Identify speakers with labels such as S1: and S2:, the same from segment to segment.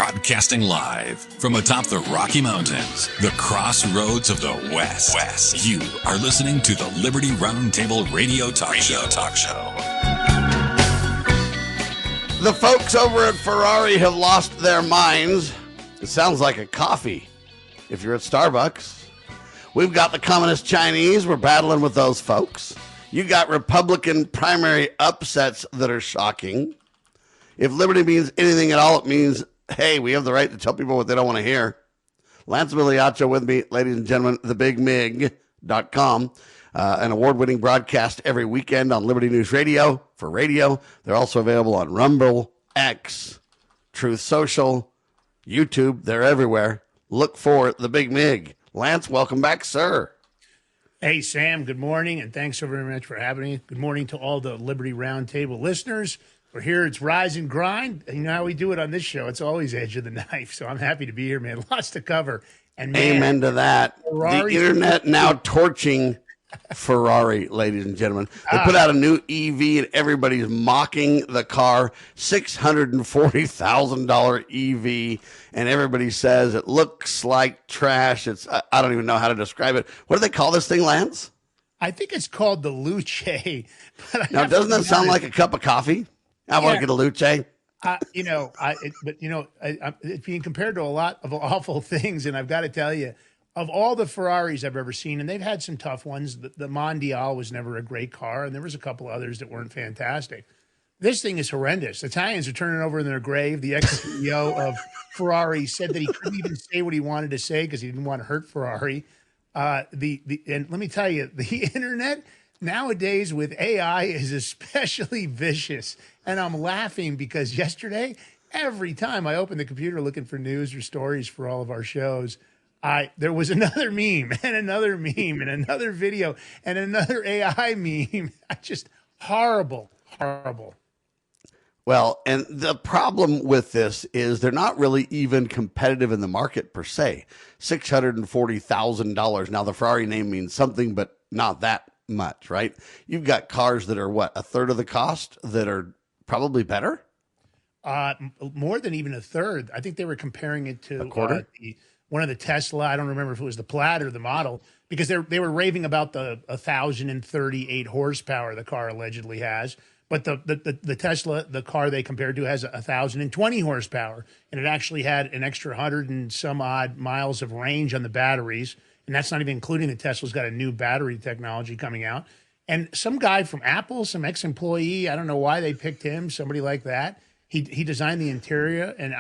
S1: Broadcasting live from atop the Rocky Mountains, the crossroads of the West. You are listening to the Liberty Roundtable Radio Talk Show.
S2: The folks over at Ferrari have lost their minds. It sounds like a coffee if you're at Starbucks. We've got the Communist Chinese. We're battling with those folks. You got Republican primary upsets that are shocking. If liberty means anything at all, it means, hey, we have the right to tell people what they don't want to hear. Lance Migliaccio with me, ladies and gentlemen, thebigmig.com. An award-winning broadcast every weekend on Liberty News Radio for radio. They're also available on Rumble, X, Truth Social, YouTube. They're everywhere. Look for The Big Mig. Lance, welcome back, sir.
S3: Hey, Sam, good morning, and thanks so very much for having me. Good morning to all the Liberty Roundtable listeners. We're here. It's Rise and Grind. You know how we do it on this show. It's always edge of the knife, so I'm happy to be here, man. Lots to cover. And man,
S2: amen to that.
S3: Ferrari,
S2: the internet now torching Ferrari, ladies and gentlemen. They put out a new EV, and everybody's mocking the car. $640,000 EV, and everybody says it looks like trash. I don't even know how to describe it. What do they call this thing, Lance?
S3: I think it's called the Luce.
S2: Now, doesn't that sound like a cup of coffee? I want to get a Luce. It's being compared to a lot of awful things, and I've got to tell you, of all the Ferraris I've ever seen, and they've had some tough ones, the Mondial was never a great car, and there was a couple others that weren't fantastic. This thing is horrendous. Italians are turning over in their grave. The ex-CEO of Ferrari said that he couldn't even say what he wanted to say because he didn't want to hurt Ferrari. And let me tell you, the internet nowadays with AI is especially vicious. And I'm laughing because yesterday, every time I opened the computer looking for news or stories for all of our shows, there was another meme and another meme and another video and another AI meme. Just horrible. Well, and the problem with this is they're not really even competitive in the market per se. $640,000. Now, the Ferrari name means something, but not that much, right? You've got cars that are, a third of the cost that are probably better?
S3: More than even a third. I think they were comparing it to
S2: a quarter?
S3: One of the Tesla. I don't remember if it was the Plaid or the model, because they were raving about the 1,038 horsepower the car allegedly has. But the Tesla, the car they compared to, has 1,020 horsepower, and it actually had an extra 100 and some odd miles of range on the batteries. And that's not even including the Tesla's got a new battery technology coming out. And some guy from Apple, some ex-employee, I don't know why they picked him, somebody like that. He designed the interior, and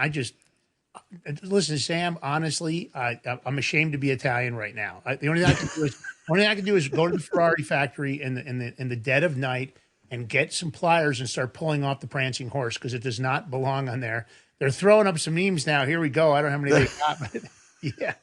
S3: listen, Sam, honestly, I'm ashamed to be Italian right now. The only thing I can do is go to the Ferrari factory in the dead of night and get some pliers and start pulling off the prancing horse, because it does not belong on there. They're throwing up some memes now. Here we go. I don't know how many they got, but yeah.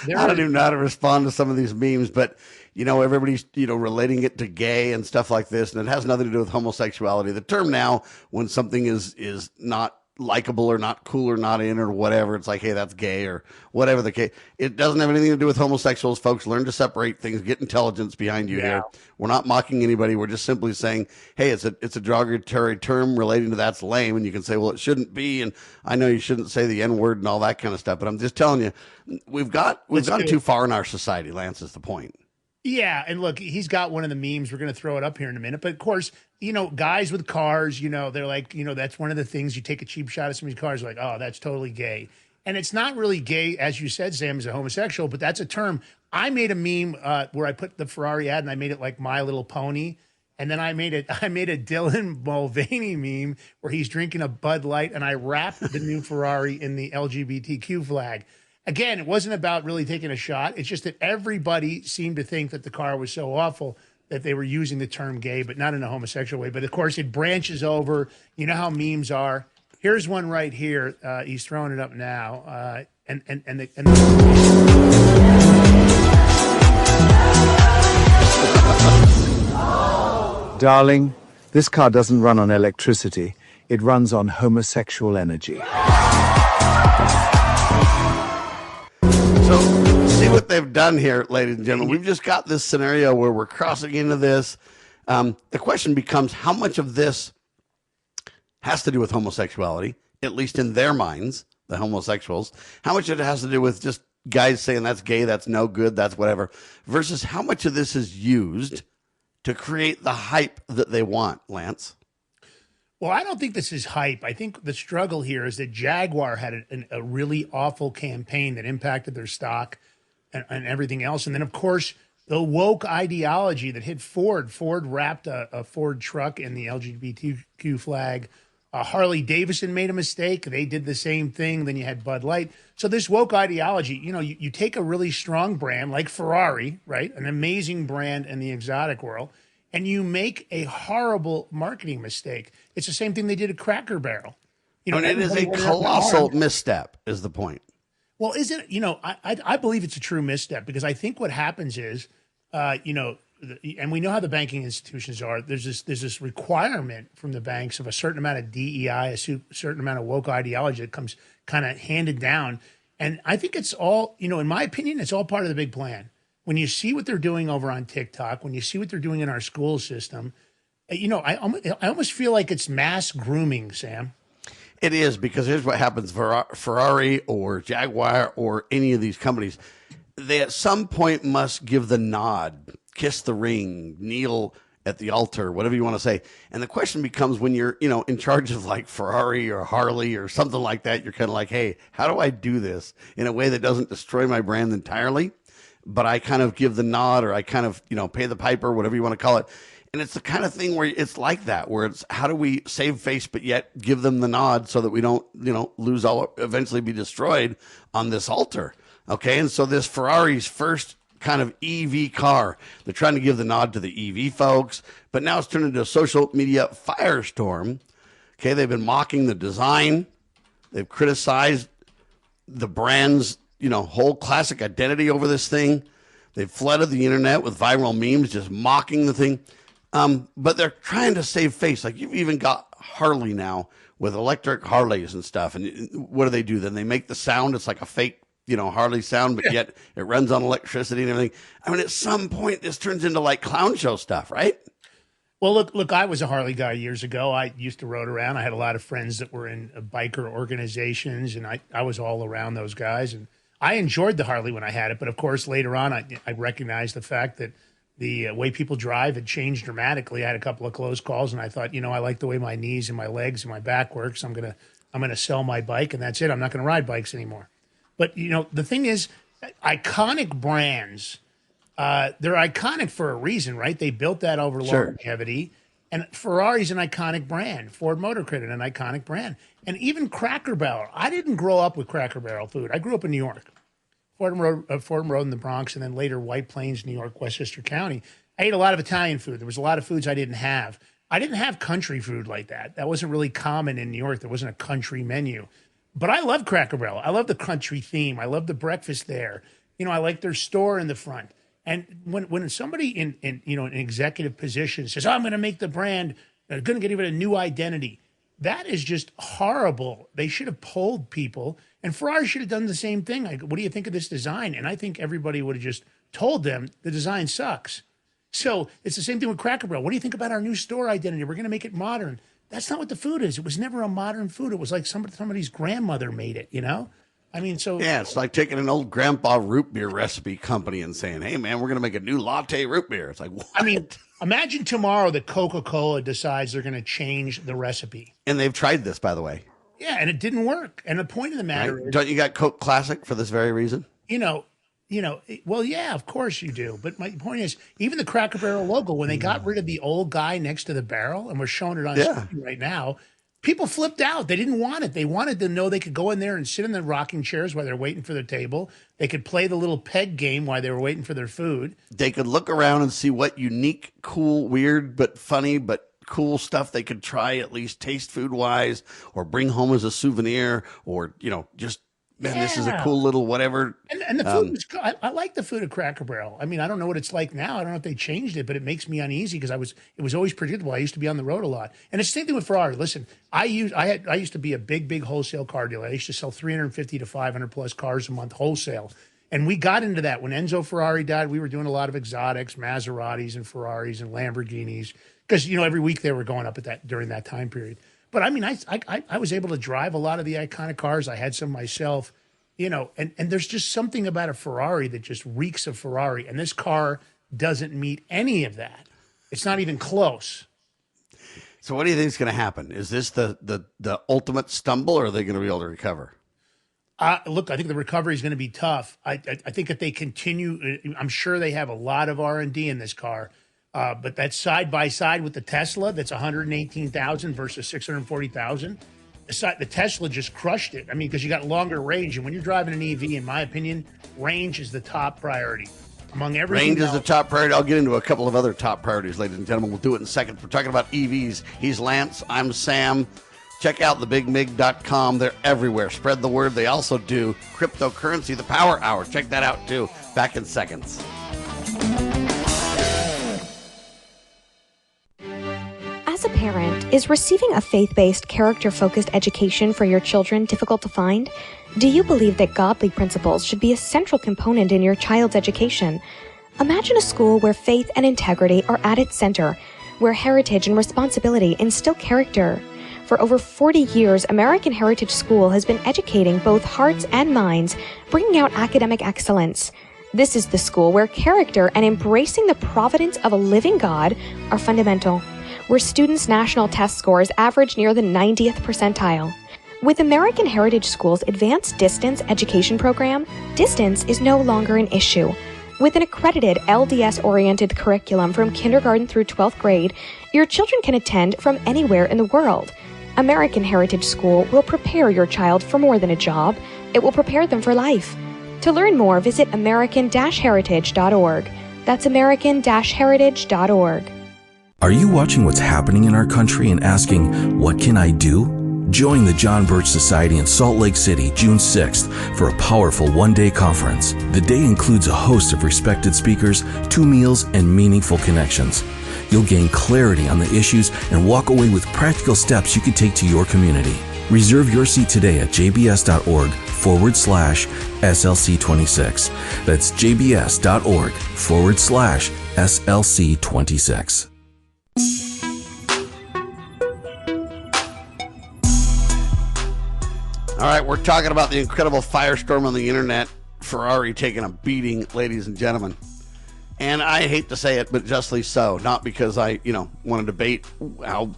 S2: I don't even know how to respond to some of these memes, but everybody's relating it to gay and stuff like this, and it has nothing to do with homosexuality. The term now, when something is not likable or not cool or not in or whatever, it's like, hey, that's gay or whatever the case. It doesn't have anything to do with homosexuals, folks. Learn to separate things. Get intelligence behind you here. We're not mocking anybody. We're just simply saying, hey, it's a derogatory term relating to that's lame, and you can say, well, it shouldn't be, and I know you shouldn't say the N-word and all that kind of stuff, but I'm just telling you, we've gone too far in our society, Lance, is the point.
S3: Yeah, and look, he's got one of the memes. We're going to throw it up here in a minute. But, of course, guys with cars, they're like, that's one of the things. You take a cheap shot at somebody's cars, like, oh, that's totally gay. And it's not really gay, as you said, Sam, is a homosexual, but that's a term. I made a meme where I put the Ferrari ad, and I made it like My Little Pony. And then I made a Dylan Mulvaney meme where he's drinking a Bud Light, and I wrapped the new Ferrari in the LGBTQ flag. Again, it wasn't about really taking a shot. It's just that everybody seemed to think that the car was so awful that they were using the term gay, but not in a homosexual way. But, of course, it branches over. You know how memes are. Here's one right here. He's throwing it up now.
S4: Darling, this car doesn't run on electricity. It runs on homosexual energy.
S2: So see what they've done here, ladies and gentlemen. We've just got this scenario where we're crossing into this. The question becomes, how much of this has to do with homosexuality?
S5: at least in their minds, the homosexuals, how much of it has to do with just guys saying that's gay, that's no good, that's whatever, versus how much of this is used to create the hype that they want, Lance?
S2: Well, I don't think this is hype. I think the struggle here is that Jaguar had a really awful campaign that impacted their stock and everything else. And then, of course, the woke ideology that hit Ford. Ford wrapped a Ford truck in the LGBTQ flag. Harley-Davidson made a mistake. They did the same thing. Then you had Bud Light. So this woke ideology, you take a really strong brand like Ferrari, right? An amazing brand in the exotic world, and you make a horrible marketing mistake. It's the same thing they did at Cracker Barrel.
S5: And it is a colossal misstep, is the point.
S2: Well, is it? I believe it's a true misstep because I think what happens is, and we know how the banking institutions are. There's this requirement from the banks of a certain amount of DEI, a certain amount of woke ideology that comes kind of handed down. And I think it's all, in my opinion, it's all part of the big plan. When you see what they're doing over on TikTok, when you see what they're doing in our school system, I almost feel like it's mass grooming, Sam.
S5: It is, because here's what happens. Ferrari or Jaguar or any of these companies, they at some point must give the nod, kiss the ring, kneel at the altar, whatever you want to say. And the question becomes, when you're, in charge of like Ferrari or Harley or something like that, you're kind of like, hey, how do I do this in a way that doesn't destroy my brand entirely, but I kind of give the nod, or I kind of, pay the piper, whatever you want to call it. And it's the kind of thing where it's like that, where it's how do we save face, but yet give them the nod so that we don't, lose all, eventually be destroyed on this altar. Okay. And so this Ferrari's first kind of EV car, they're trying to give the nod to the EV folks, but now it's turned into a social media firestorm. Okay. They've been mocking the design. They've criticized the brand's, whole classic identity over this thing. They've flooded the internet with viral memes, just mocking the thing. But they're trying to save face. Like, you've even got Harley now with electric Harleys and stuff. And what do? Then they make the sound. It's like a fake, Harley sound, but yet it runs on electricity and everything. I mean, at some point, this turns into like clown show stuff, right?
S2: Well, look, I was a Harley guy years ago. I used to rode around. I had a lot of friends that were in biker organizations, and I was all around those guys. And I enjoyed the Harley when I had it. But, of course, later on, I recognized the fact that the way people drive had changed dramatically. I had a couple of close calls, and I thought, I like the way my knees and my legs and my back works. I'm gonna sell my bike, and that's it. I'm not gonna ride bikes anymore. But the thing is, iconic brands, they're iconic for a reason, right? They built that over longevity. And Ferrari's an iconic brand. Ford Motor Credit, an iconic brand. And even Cracker Barrel. I didn't grow up with Cracker Barrel food. I grew up in New York. Fordham Road in the Bronx, and then later White Plains, New York, Westchester County. I ate a lot of Italian food. There was a lot of foods I didn't have. I didn't have country food like that. That wasn't really common in New York. There wasn't a country menu. But I love Cracker Barrel. I love the country theme. I love the breakfast there. I like their store in the front. And when somebody in an executive position says, I'm going to make the brand, going to give it a new identity, that is just horrible. They should have polled people. And Ferrari should have done the same thing. Like, what do you think of this design? And I think everybody would have just told them the design sucks. So it's the same thing with Cracker Barrel. What do you think about our new store identity? We're going to make it modern. That's not what the food is. It was never a modern food. It was like somebody's grandmother made it, I mean, so.
S5: Yeah, it's like taking an old grandpa root beer recipe company and saying, hey, man, we're going to make a new latte root beer. It's like, what?
S2: I mean, imagine tomorrow that Coca-Cola decides they're going to change the recipe.
S5: And they've tried this, by the way.
S2: Yeah, and it didn't work. And the point of the matter is,
S5: don't you got Coke Classic for this very reason?
S2: Well, yeah, of course you do. But my point is, even the Cracker Barrel logo, when they got rid of the old guy next to the barrel, and we're showing it on screen right now, people flipped out. They didn't want it. They wanted to know they could go in there and sit in the rocking chairs while they're waiting for their table. They could play the little peg game while they were waiting for their food.
S5: They could look around and see what unique, cool, weird, but funny, but cool stuff they could try, at least taste food-wise, or bring home as a souvenir, or, just, man, this is a cool little whatever.
S2: And the food was good. I like the food at Cracker Barrel. I mean, I don't know what it's like now. I don't know if they changed it, but it makes me uneasy because it was always predictable. I used to be on the road a lot. And it's the same thing with Ferrari. Listen, I used to be a big wholesale car dealer. I used to sell 350 to 500 plus cars a month wholesale. And we got into that when Enzo Ferrari died. We were doing a lot of exotics, Maseratis and Ferraris and Lamborghinis because, every week they were going up during that time period. But I mean, I was able to drive a lot of the iconic cars. I had some myself, and there's just something about a Ferrari that just reeks of Ferrari. And this car doesn't meet any of that. It's not even close.
S5: So what do you think is going to happen? Is this the ultimate stumble, or are they going to be able to recover?
S2: Look, I think the recovery is going to be tough. I think if they continue, I'm sure they have a lot of R&D in this car. But that's side by side with the Tesla. That's 118,000 versus 640,000. The Tesla just crushed it. I mean, because you got longer range, and when you're driving an EV, in my opinion, range is the top priority among everything.
S5: Range is the top priority. I'll get into a couple of other top priorities, ladies and gentlemen. We'll do it in a second. We're talking about EVs. He's Lance. I'm Sam. Check out thebigmig.com. They're everywhere. Spread the word. They also do cryptocurrency, the Power Hour. Check that out, too. Back in seconds.
S6: As a parent, is receiving a faith-based, character-focused education for your children difficult to find? Do you believe that godly principles should be a central component in your child's education? Imagine a school where faith and integrity are at its center, where heritage and responsibility instill character. For over 40 years, American Heritage School has been educating both hearts and minds, bringing out academic excellence. This is the school where character and embracing the providence of a living God are fundamental, where students' national test scores average near the 90th percentile. With American Heritage School's advanced distance education program, distance is no longer an issue. With an accredited LDS-oriented curriculum from kindergarten through 12th grade, your children can attend from anywhere in the world. American Heritage School will prepare your child for more than a job. It will prepare them for life. To learn more, visit american-heritage.org. That's american-heritage.org.
S7: Are you watching what's happening in our country and asking, what can I do? Join the John Birch Society in Salt Lake City, June 6th, for a powerful one-day conference. The day includes a host of respected speakers, 2 meals, and meaningful connections. You'll gain clarity on the issues and walk away with practical steps you can take to your community. Reserve your seat today at jbs.org/SLC26. That's jbs.org/SLC26.
S5: All right, we're talking about the incredible firestorm on the internet. Ferrari taking a beating, ladies and gentlemen. And I hate to say it, but justly so. Not because I, want to debate how,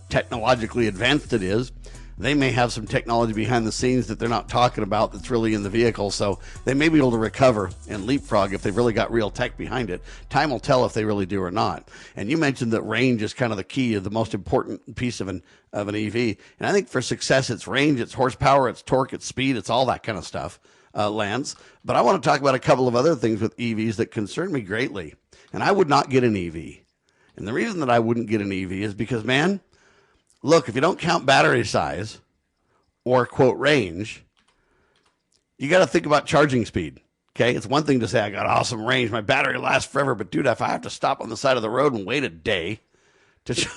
S5: technologically advanced it is. They may have some technology behind the scenes that they're not talking about that's really in the vehicle. So they may be able to recover and leapfrog if they've really got real tech behind it. Time will tell if they really do or not. And you mentioned that range is kind of the key, of the most important piece of an EV. And I think for success, it's range, it's horsepower, it's torque, it's speed, it's all that kind of stuff, Lance. But I want to talk about a couple of other things with EVs that concern me greatly. And I would not get an EV. And the reason that I wouldn't get an EV is because, man, look, if you don't count battery size or, quote, range, you got to think about charging speed, okay? It's one thing to say, I got awesome range, my battery lasts forever, but, dude, if I have to stop on the side of the road and wait a day to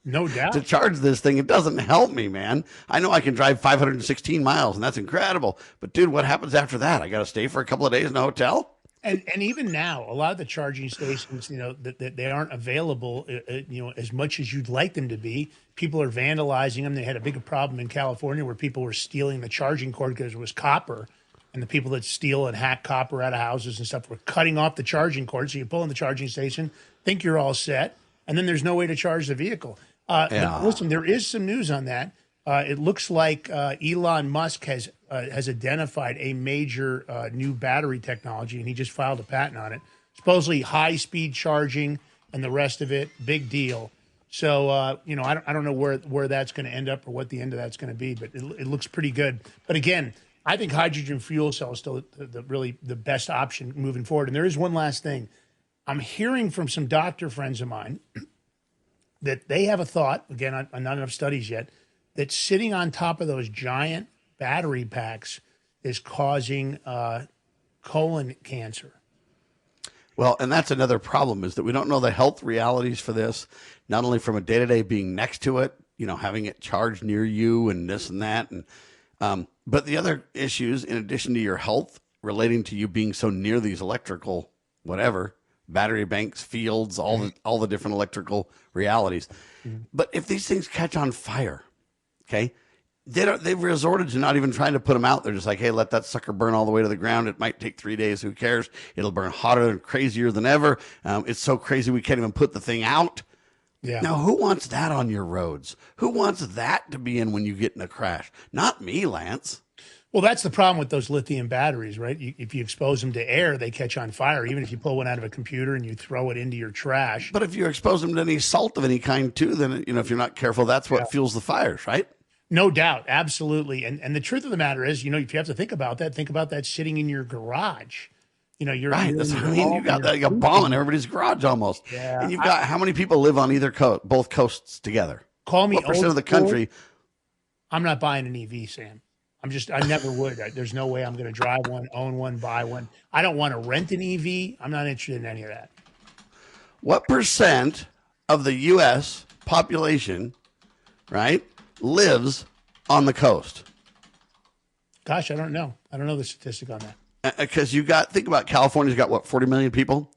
S2: no doubt
S5: to charge this thing, it doesn't help me, man. I know I can drive 516 miles, and that's incredible. But, dude, what happens after that? I got to stay for a couple of days in a hotel?
S2: And even now, a lot of the charging stations, that they aren't available, as much as you'd like them to be. People are vandalizing them. They had a big problem in California where people were stealing the charging cord because it was copper, and the people that steal and hack copper out of houses and stuff were cutting off the charging cord. So you pull in the charging station, think you're all set, and then there's no way to charge the vehicle. But listen, there is some news on that. It looks like Elon Musk has identified a major new battery technology, and he just filed a patent on it. Supposedly high-speed charging and the rest of it, big deal. So, I don't know where that's going to end up or what the end of that's going to be, but it looks pretty good. But again, I think hydrogen fuel cell is still the best option moving forward. And there is one last thing. I'm hearing from some doctor friends of mine that they have a thought, again, not enough studies yet, that sitting on top of those giant battery packs is causing colon cancer.
S5: Well, and that's another problem, is that we don't know the health realities for this, not only from a day-to-day being next to it, having it charged near you and this and that, and but the other issues, in addition to your health, relating to you being so near these electrical, whatever, battery banks, fields, all the different electrical realities. But if these things catch on fire, okay, they've resorted to not even trying to put them out. They're just like, hey, let that sucker burn all the way to the ground. It might take 3 days. Who cares? It'll burn hotter and crazier than ever. It's so crazy we can't even put the thing out.
S2: Yeah.
S5: Now, who wants that on your roads? Who wants that to be in when you get in a crash? Not me, Lance.
S2: Well, that's the problem with those lithium batteries, right? If you expose them to air, they catch on fire. Even if you pull one out of a computer and you throw it into your trash.
S5: But if you expose them to any salt of any kind, too, then, if you're not careful, that's what fuels the fires, right?
S2: No doubt. Absolutely. And the truth of the matter is, if you have to think about that sitting in your garage. You're
S5: right. You got like a bomb in everybody's garage almost.
S2: Yeah.
S5: And you've got how many people live on either coast, both coasts together?
S2: Call me
S5: what percent of the country?
S2: I'm not buying an EV, Sam. I never would. There's no way I'm going to drive one, own one, buy one. I don't want to rent an EV. I'm not interested in any of that.
S5: What percent of the U.S. population, right, lives on the coast?
S2: Gosh, I don't know. I don't know the statistic on that.
S5: Because think about California's got what, 40 million people?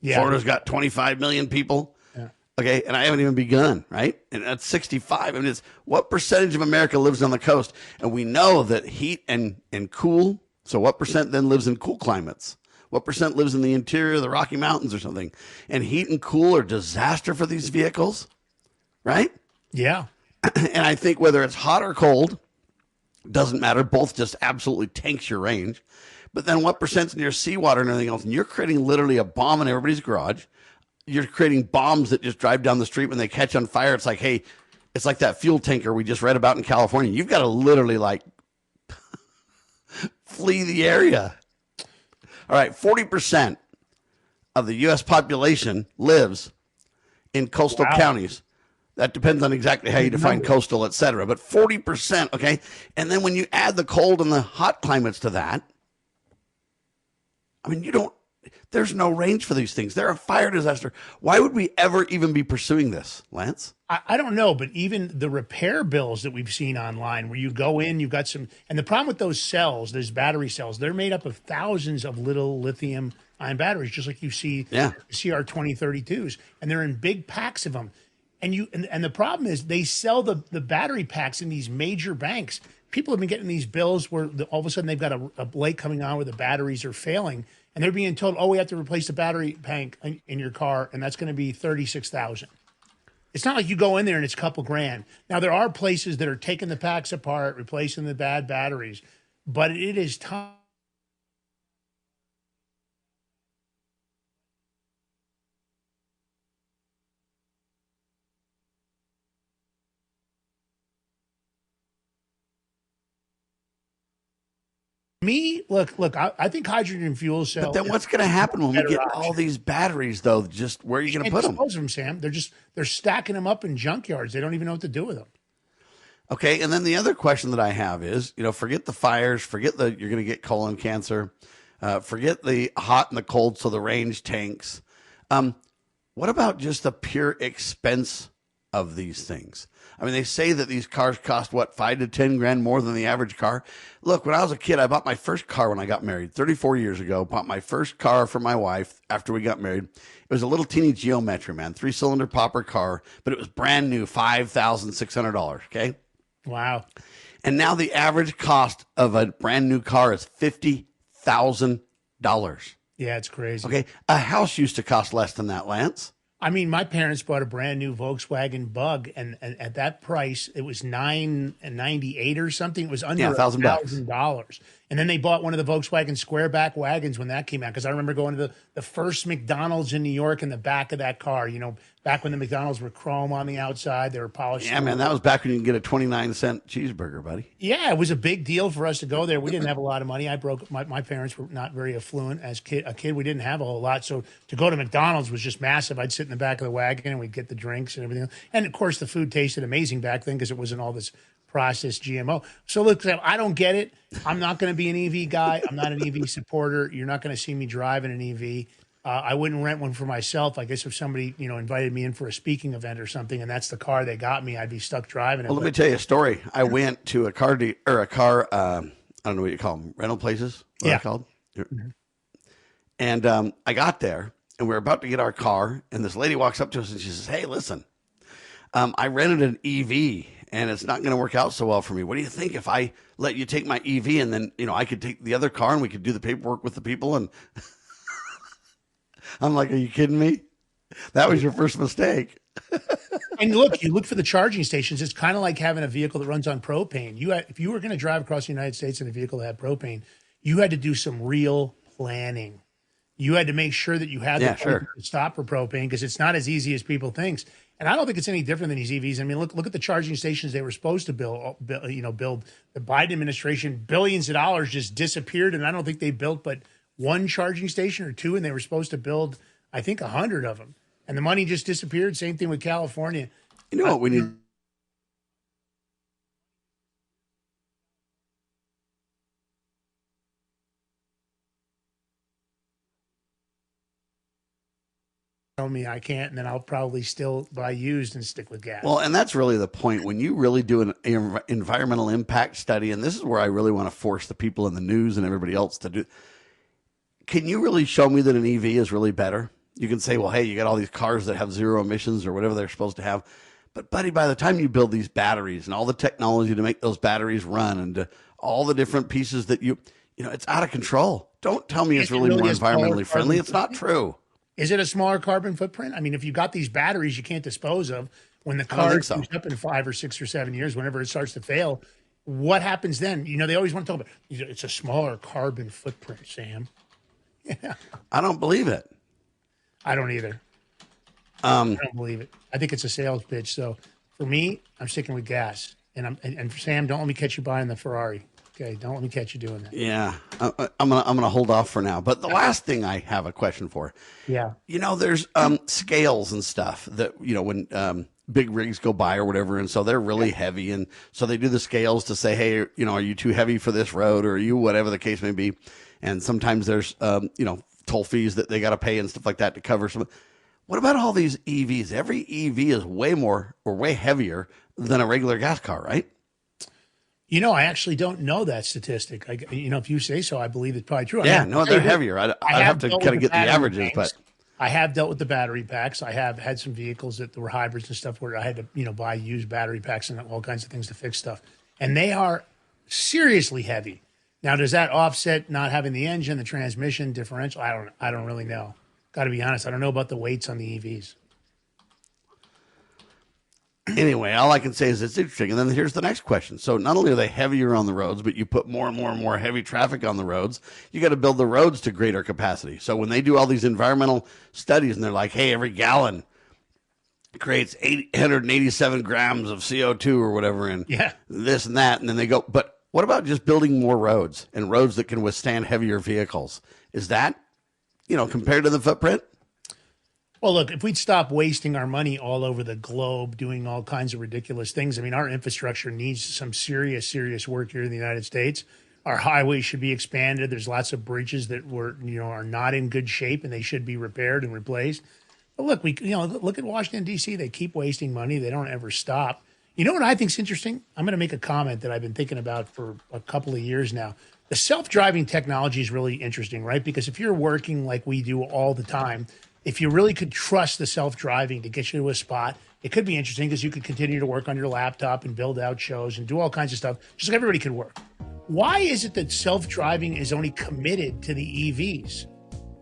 S2: Yeah.
S5: Florida's got 25 million people.
S2: Yeah.
S5: Okay. And I haven't even begun, right? And that's 65. I mean, it's what percentage of America lives on the coast? And we know that heat and cool. So what percent then lives in cool climates? What percent lives in the interior of the Rocky Mountains or something? And heat and cool are disaster for these vehicles, right?
S2: Yeah.
S5: And I think whether it's hot or cold, doesn't matter. Both just absolutely tanks your range. But then what percent's near seawater and everything else? And you're creating literally a bomb in everybody's garage. You're creating bombs that just drive down the street when they catch on fire. It's like, hey, it's like that fuel tanker we just read about in California. You've got to literally flee the area. All right, 40% of the U.S. population lives in coastal counties. That depends on exactly how you define coastal, et cetera. But 40%, okay? And then when you add the cold and the hot climates to that, I mean, there's no range for these things. They're a fire disaster. Why would we ever even be pursuing this, Lance?
S2: I don't know, but even the repair bills that we've seen online where you go in, you've got some, and the problem with those cells, those battery cells, they're made up of thousands of little lithium ion batteries, just like you see CR 2032s, and they're in big packs of them. And the problem is they sell the battery packs in these major banks. People have been getting these bills where all of a sudden they've got a light coming on where the batteries are failing, and they're being told, "Oh, we have to replace the battery pack in your car, and that's going to be $36,000." It's not like you go in there and it's a couple grand. Now there are places that are taking the packs apart, replacing the bad batteries, but it is time. Look, I think hydrogen fuel cell.
S5: But then what's going to happen when we get all these batteries, though? Just where are you going to put them?
S2: Dispose of them, Sam. They're stacking them up in junkyards. They don't even know what to do with them.
S5: Okay, and then the other question that I have is, forget the fires, forget you're going to get colon cancer, forget the hot and the cold, so the range tanks. What about just the pure expense of these things? I mean, they say that these cars cost, what, 5 to 10 grand more than the average car? Look, when I was a kid, I bought my first car when I got married 34 years ago, bought my first car for my wife after we got married. It was a little teeny Geometry, man, 3-cylinder popper car, but it was brand new, $5,600, okay?
S2: Wow.
S5: And now the average cost of a brand new car is $50,000.
S2: Yeah, it's crazy.
S5: Okay, a house used to cost less than that, Lance.
S2: I mean, my parents bought a brand new Volkswagen Bug, and at that price, it was $998 or something. It was under $1,000. And then they bought one of the Volkswagen squareback wagons when that came out, because I remember going to the first McDonald's in New York in the back of that car. Back when the McDonald's were chrome on the outside, they were polished.
S5: Yeah, man, that was back when you could get a 29-cent cheeseburger, buddy.
S2: Yeah, it was a big deal for us to go there. We didn't have a lot of money. My parents were not very affluent. As a kid, we didn't have a whole lot. So to go to McDonald's was just massive. I'd sit in the back of the wagon and we'd get the drinks and everything. And of course, the food tasted amazing back then because it wasn't all this processed GMO. So look, I don't get it. I'm not going to be an EV guy. I'm not an EV supporter. You're not going to see me driving an EV. I wouldn't rent one for myself. I guess if somebody, invited me in for a speaking event or something, and that's the car they got me, I'd be stuck driving it.
S5: Well, let me tell you a story. I went to a car, I don't know what you call them, rental places. What are they called? Mm-hmm. And I got there, and we're about to get our car, and this lady walks up to us and she says, "Hey, listen, I rented an EV and it's not going to work out so well for me. What do you think if I let you take my EV and then, I could take the other car and we could do the paperwork with the people?" And I'm like, "Are you kidding me? That was your first mistake."
S2: And look, you look for the charging stations. It's kind of like having a vehicle that runs on propane. If you were going to drive across the United States in a vehicle that had propane, you had to do some real planning. You had to make sure that you had the to stop for propane, because it's not as easy as people think. And I don't think it's any different than these EVs. I mean, look at the charging stations they were supposed to build. The Biden administration, billions of dollars just disappeared, and I don't think they built but one charging station or two, and they were supposed to build, I think, 100 of them. And the money just disappeared. Same thing with California.
S5: You know what we need?
S2: Tell me I can't, and then I'll probably still buy used and stick with gas.
S5: Well, and that's really the point. When you really do an environmental impact study, and this is where I really want to force the people in the news and everybody else to do, can you really show me that an EV is really better? You can say, well, hey, you got all these cars that have zero emissions or whatever they're supposed to have. But, buddy, by the time you build these batteries and all the technology to make those batteries run and all the different pieces that it's out of control. Don't tell me it's really more environmentally friendly. It's not true.
S2: Is it a smaller carbon footprint? I mean, if you've got these batteries you can't dispose of, when the car goes up in 5 or 6 or 7 years, whenever it starts to fail, what happens then? They always want to talk about it's a smaller carbon footprint, Sam. Yeah.
S5: I don't believe it.
S2: I don't either. I don't believe it. I think it's a sales pitch. So for me, I'm sticking with gas. And for Sam, don't let me catch you buying the Ferrari. Okay, don't let me catch you doing that.
S5: Yeah, I'm gonna hold off for now. But the last thing I have a question for.
S2: Yeah.
S5: There's scales and stuff that when big rigs go by or whatever, and so they're really heavy, and so they do the scales to say, hey, are you too heavy for this road, or are you whatever the case may be, and sometimes there's toll fees that they got to pay and stuff like that to cover some. What about all these EVs? Every EV is way more or way heavier than a regular gas car, right?
S2: I actually don't know that statistic. If you say so, I believe it's probably true.
S5: They're heavier. I'd have to kind of get the averages, but
S2: I have dealt with the battery packs. I have had some vehicles that were hybrids and stuff where I had to, buy used battery packs and all kinds of things to fix stuff. And they are seriously heavy. Now, does that offset not having the engine, the transmission, differential? I don't really know. Got to be honest. I don't know about the weights on the EVs.
S5: Anyway, all I can say is it's interesting. And then here's the next question. So not only are they heavier on the roads, but you put more and more and more heavy traffic on the roads. You got to build the roads to greater capacity. So when they do all these environmental studies and they're like, hey, every gallon creates 887 grams of CO2 or whatever, and this and that. And then they go, but what about just building more roads and roads that can withstand heavier vehicles? Is that, compared to the footprint?
S2: Well, look, if we'd stop wasting our money all over the globe doing all kinds of ridiculous things, I mean, our infrastructure needs some serious work here in the United States. Our highways should be expanded. There's lots of bridges that are not in good shape and they should be repaired and replaced. But look, look at Washington, D.C. They keep wasting money. They don't ever stop. You know what I think is interesting? I'm going to make a comment that I've been thinking about for a couple of years now. The self-driving technology is really interesting, right? Because if you're working like we do all the time, if you really could trust the self-driving to get you to a spot, it could be interesting because you could continue to work on your laptop and build out shows and do all kinds of stuff, just like everybody could work. Why is it that self-driving is only committed to the EVs?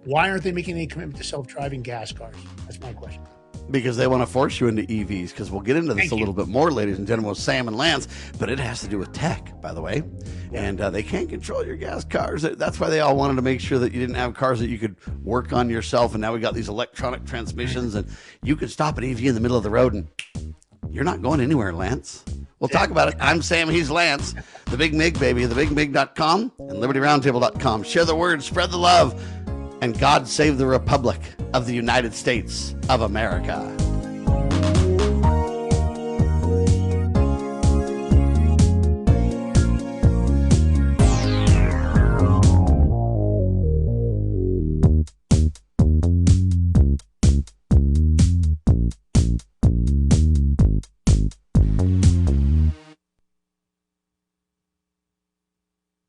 S2: Why aren't they making any commitment to self-driving gas cars? That's my question.
S5: Because they want to force you into EVs, because we'll get into this a little bit more, ladies and gentlemen, with Sam and Lance, but it has to do with tech, by the way. And they can't control your gas cars. That's why they all wanted to make sure that you didn't have cars that you could work on yourself. And now we got these electronic transmissions, and you can stop an EV in the middle of the road, and you're not going anywhere, Lance. We'll talk about it. I'm Sam. He's Lance. The Big Mig, baby. TheBigMig.com and LibertyRoundtable.com. Share the word, spread the love, and God save the Republic of the United States of America.